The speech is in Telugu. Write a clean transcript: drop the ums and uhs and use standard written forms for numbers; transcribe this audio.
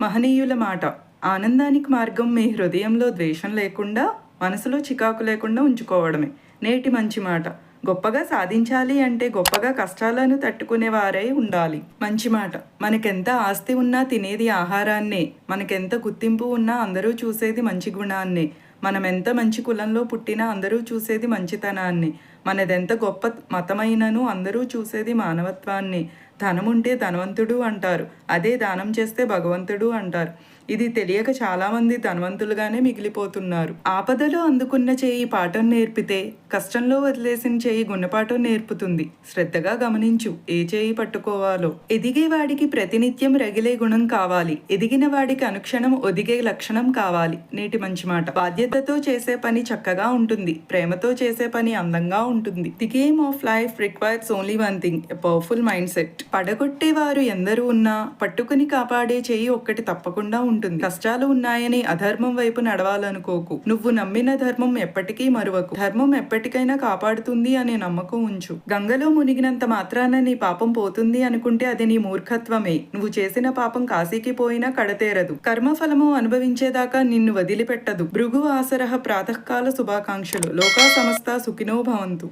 మహనీయుల మాట. ఆనందానికి మార్గం మీ హృదయంలో ద్వేషం లేకుండా, మనసులో చికాకు లేకుండా ఉంచుకోవడమే. నేటి మంచి మాట. గొప్పగా సాధించాలి అంటే గొప్పగా కష్టాలను తట్టుకునేవారై ఉండాలి. మంచి మాట. మనకెంత ఆస్తి ఉన్నా తినేది ఆహారాన్నే. మనకెంత గుర్తింపు ఉన్నా అందరూ చూసేది మంచి గుణాన్నే. మనమెంత మంచి కులంలో పుట్టినా అందరూ చూసేది మంచితనాన్ని. మనదెంత గొప్ప మతమైనను అందరూ చూసేది మానవత్వాన్ని. ధనముంటే ధనవంతుడు అంటారు. అదే దానం చేస్తే భగవంతుడు అంటారు. ఇది తెలియక చాలామంది ధనవంతులుగానే మిగిలిపోతున్నారు. ఆపదలో అందుకున్న చేయి పాఠం నేర్పితే, కష్టంలో వదిలేసిన చేయి గుణపాఠం నేర్పుతుంది. శ్రద్ధగా గమనించు, ఏ చేయి పట్టుకోవాలో. ఎదిగేవాడికి ప్రతినిత్యం రగిలే గుణం కావాలి. ఎదిగిన వాడికి అనుక్షణం ఒదిగే లక్షణం కావాలి. నేటి మంచి మాట. బాధ్యతతో చేసే పని చక్కగా ఉంటుంది. ప్రేమతో చేసే పని అందంగా ఉంటుంది. The game of life requires only one thing, a powerful mindset. పడగొట్టేవారు ఎందరూ ఉన్నా పట్టుకుని కాపాడే చేయి ఒక్కటి తప్పకుండా ఉంటుంది. కష్టాలు ఉన్నాయని అధర్మం వైపు నడవాలనుకోకు. నువ్వు నమ్మిన ధర్మం ఎప్పటికీ మరువకు. ధర్మం ఎప్పటికైనా కాపాడుతుంది అనే నమ్మకం ఉంచు. గంగలో మునిగినంత మాత్రాన నీ పాపం పోతుంది అనుకుంటే అది నీ మూర్ఖత్వమే. నువ్వు చేసిన పాపం కాశీకి పోయినా కడతేరదు. కర్మఫలము అనుభవించేదాకా నిన్ను వదిలిపెట్టదు. భృగు ఆసరహ ప్రాతకాల శుభాకాంక్షలు. లోకా సమస్త సుఖినో భవంతు.